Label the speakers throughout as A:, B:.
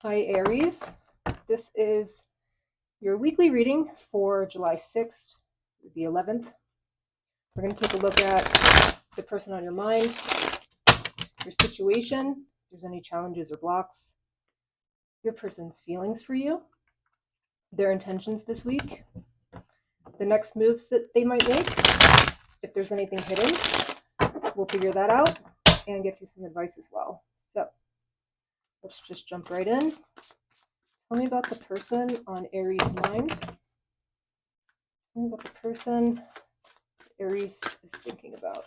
A: Hi, Aries. This is your weekly reading for July 6th through the 11th. We're going to take a look at the person on your mind, your situation, if there's any challenges or blocks, your person's feelings for you, their intentions this week, the next moves that they might make, if there's anything hidden. We'll figure that out and get you some advice as well. So let's just jump right in. Tell me about the person on Aries' mind. Tell me about the person Aries is thinking about.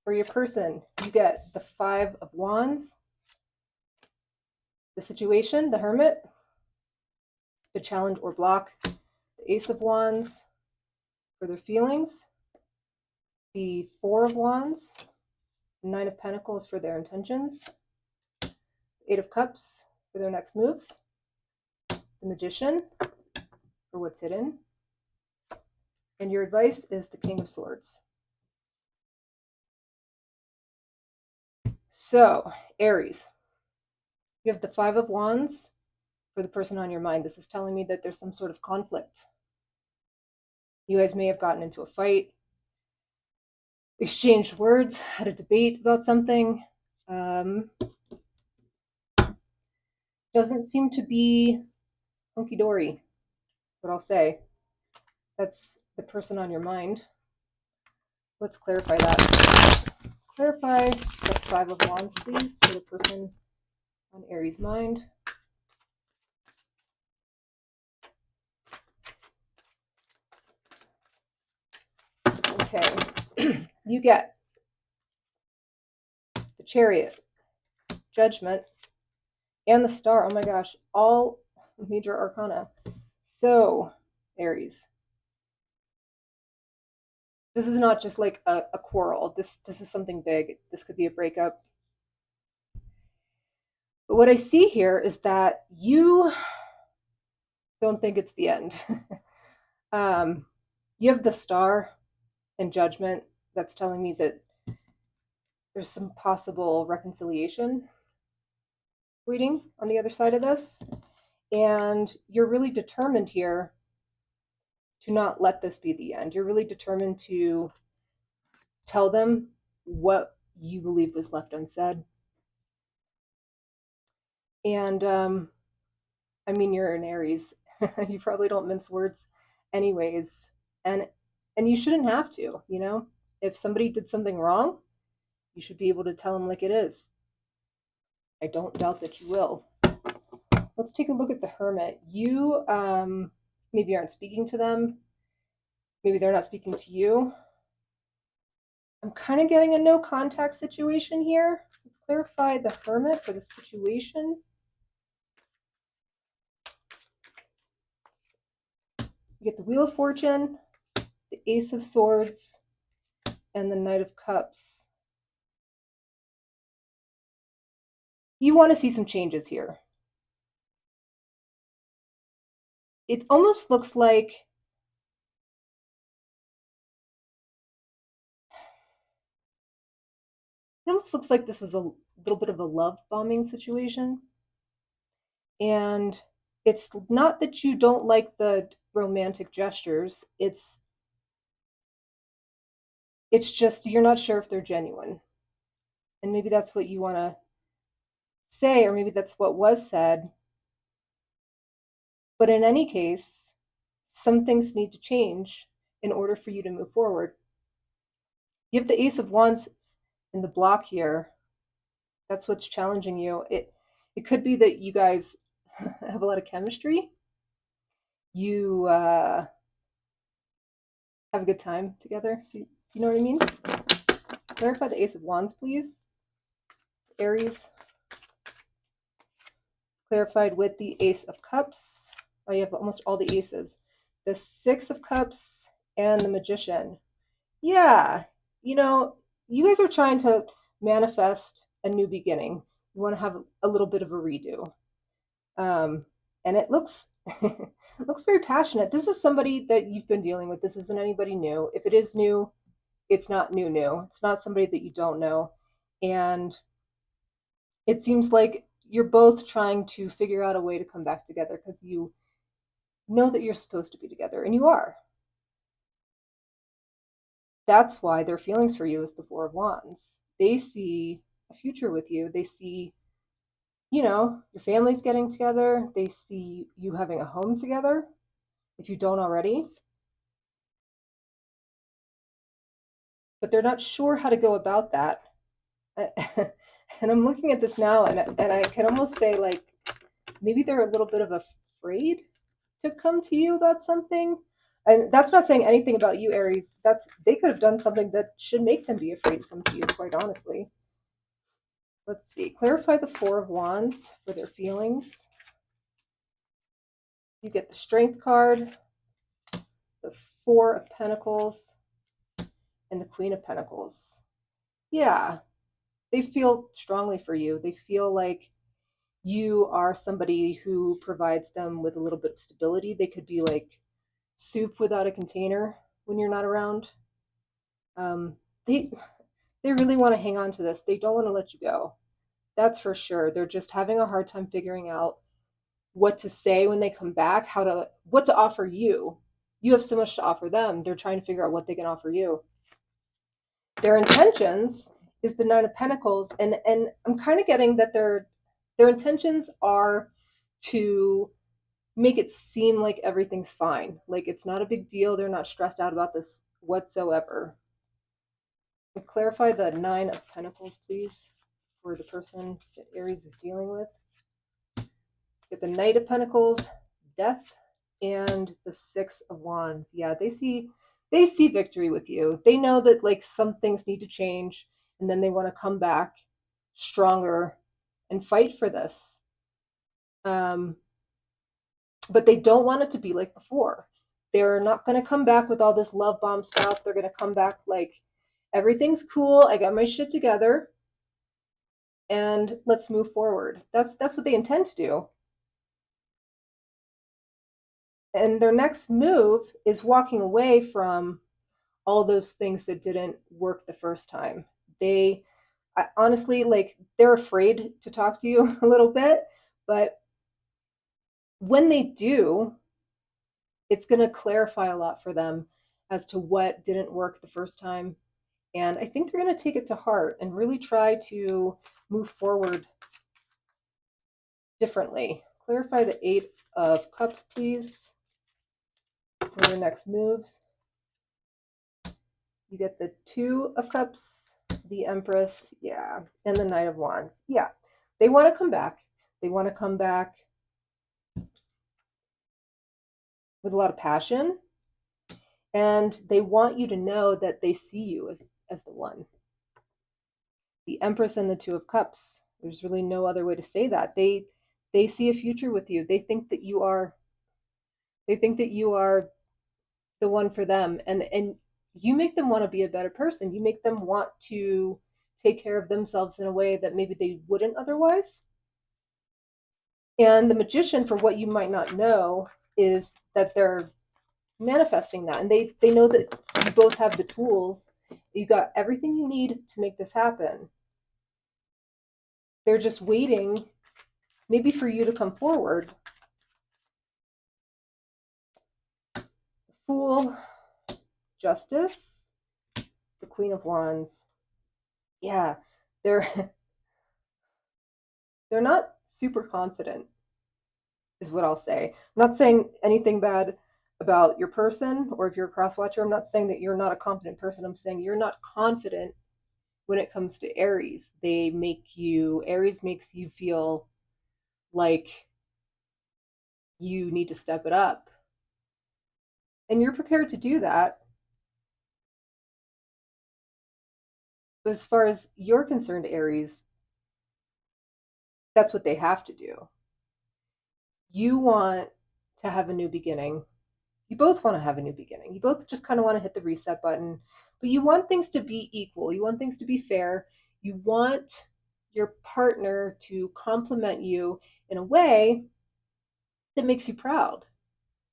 A: For your person, you get the Five of Wands, the situation, the Hermit, the challenge or block, the Ace of Wands for their feelings, the Four of Wands, the Nine of Pentacles for their intentions, the Eight of Cups for their next moves, the Magician for what's hidden, and your advice is the King of Swords. So, Aries, you have the Five of Wands for the person on your mind. This is telling me that there's some sort of conflict. You guys may have gotten into a fight, exchanged words, had a debate about something. Doesn't seem to be hunky-dory, what I'll say. That's the person on your mind. Let's clarify that. Clarify the Five of Wands, please, for the person on Aries' mind. Okay. You get the Chariot, Judgment, and the Star. Oh my gosh, all major arcana. So, Aries, this is not just like a quarrel. This is something big. This could be a breakup. But what I see here is that you don't think it's the end. You have the Star and Judgment. That's telling me that there's some possible reconciliation waiting on the other side of this. And you're really determined here to not let this be the end. You're really determined to tell them what you believe was left unsaid. And I mean, you're an Aries. You probably don't mince words anyways. And you shouldn't have to, you know? If somebody did something wrong, you should be able to tell them like it is. I don't doubt that you will. Let's take a look at the Hermit. You maybe aren't speaking to them. Maybe they're not speaking to you. I'm kind of getting a no contact situation here. Let's clarify the Hermit for the situation. You get the Wheel of Fortune, the Ace of Swords, and the Knight of Cups. You want to see some changes here. It almost looks like this was a little bit of a love bombing situation. And it's not that you don't like the romantic gestures. It's just you're not sure if they're genuine. And maybe that's what you want to say, or maybe that's what was said. But in any case, some things need to change in order for you to move forward. You have the Ace of Wands in the block here. That's what's challenging you. It could be that you guys have a lot of chemistry. You have a good time together. You know what I mean? Clarify the Ace of Wands, please. Aries. Clarified with the Ace of Cups. Oh, you have almost all the aces. The Six of Cups and the Magician. Yeah, you know, you guys are trying to manifest a new beginning. You want to have a little bit of a redo. And it looks it looks very passionate. This is somebody that you've been dealing with. This isn't anybody new. If it is new, it's not new. It's not somebody that you don't know. And It seems like you're both trying to figure out a way to come back together because you know that you're supposed to be together, and you are. That's why their feelings for you is the Four of Wands. They see a future with you. They see, your family's getting together. They see you having a home together, if you don't already. But they're not sure how to go about that. And I'm looking at this now, and I can almost say, like, maybe they're a little bit of afraid to come to you about something. And that's not saying anything about you, Aries. They could have done something that should make them be afraid to come to you, quite honestly. Let's see. Clarify the Four of Wands for their feelings. You get the Strength card, the Four of Pentacles, and the Queen of Pentacles. Yeah, they feel strongly for you. They feel like you are somebody who provides them with a little bit of stability. They could be like soup without a container when you're not around. Um, they they really want to hang on to this. They don't want to let you go. That's for sure. They're just having a hard time figuring out what to say when they come back, what to offer you. You have so much to offer them. They're trying to figure out what they can offer you. Their intentions is the Nine of Pentacles, and I'm kind of getting that their intentions are to make it seem like everything's fine, like it's not a big deal. They're not stressed out about this whatsoever. Clarify the Nine of Pentacles, please, for the person that Aries is dealing with. Get the Knight of Pentacles, Death, and the Six of Wands. Yeah, they see victory with you. They know that like some things need to change, and then they want to come back stronger and fight for this. But they don't want it to be like before. They're not going to come back with all this love bomb stuff. They're going to come back like everything's cool. I got my shit together, and let's move forward. That's what they intend to do. And their next move is walking away from all those things that didn't work the first time. Honestly, like, they're afraid to talk to you a little bit, but when they do, it's going to clarify a lot for them as to what didn't work the first time. And I think they're going to take it to heart and really try to move forward differently. Clarify the Eight of Cups, please, for their next moves. You get the Two of Cups, the Empress, yeah, and the Knight of Wands. Yeah, they want to come back. They want to come back with a lot of passion, and they want you to know that they see you as the one. The Empress and the Two of Cups. There's really no other way to say that. They see a future with you. They think that you are the one for them, and you make them want to be a better person. You make them want to take care of themselves in a way that maybe they wouldn't otherwise. And the Magician, for what you might not know, is that they're manifesting that, and they know that you both have the tools. You got everything you need to make this happen. They're just waiting maybe for you to come forward. Fool, Justice, the Queen of Wands. Yeah, they're they're not super confident, is what I'll say. I'm not saying anything bad about your person, or if you're a cross watcher, I'm not saying that you're not a confident person. I'm saying you're not confident when it comes to Aries. Aries makes you feel like you need to step it up. And you're prepared to do that. But as far as you're concerned, Aries, that's what they have to do. You want to have a new beginning. You both want to have a new beginning. You both just kind of want to hit the reset button, but you want things to be equal. You want things to be fair. You want your partner to compliment you in a way that makes you proud,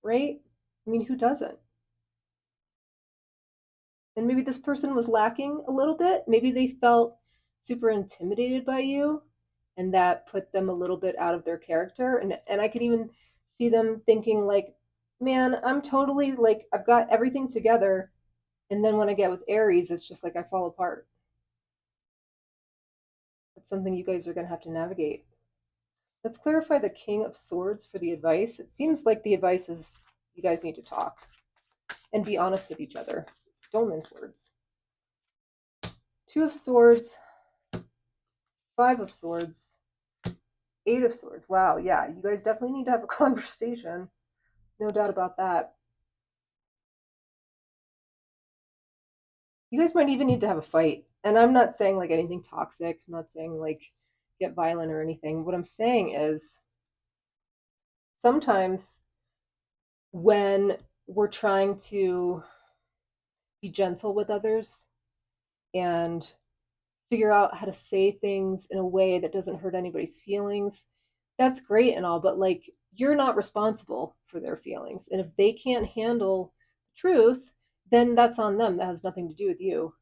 A: right? I mean, who doesn't? And maybe this person was lacking a little bit. Maybe they felt super intimidated by you. and that put them a little bit out of their character. And I could even see them thinking like, man, I'm totally like, I've got everything together. And then when I get with Aries, it's just like I fall apart. It's something you guys are going to have to navigate. Let's clarify the King of Swords for the advice. It seems like the advice is you guys need to talk and be honest with each other. Don't mince words. Two of Swords, Five of Swords, Eight of Swords. Wow, yeah, you guys definitely need to have a conversation. No doubt about that. You guys might even need to have a fight. And I'm not saying like anything toxic. I'm not saying like get violent or anything. What I'm saying is sometimes when we're trying to be gentle with others and figure out how to say things in a way that doesn't hurt anybody's feelings, that's great and all, but like you're not responsible for their feelings. And if they can't handle the truth, then that's on them. That has nothing to do with you.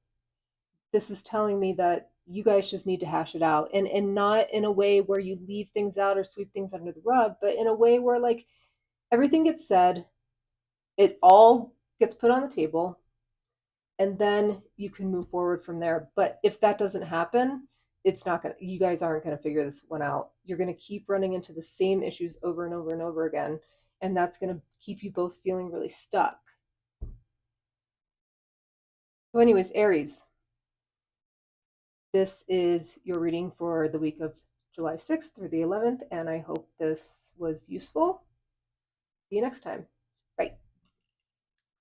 A: This is telling me that you guys just need to hash it out, and not in a way where you leave things out or sweep things under the rug, but in a way where like everything gets said, it all gets put on the table, and then you can move forward from there. But if that doesn't happen, it's not gonna, you guys aren't gonna figure this one out. You're gonna keep running into the same issues over and over and over again, and that's gonna keep you both feeling really stuck. So anyways, Aries, this is your reading for the week of July 6th through the 11th, and I hope this was useful. See you next time. Bye.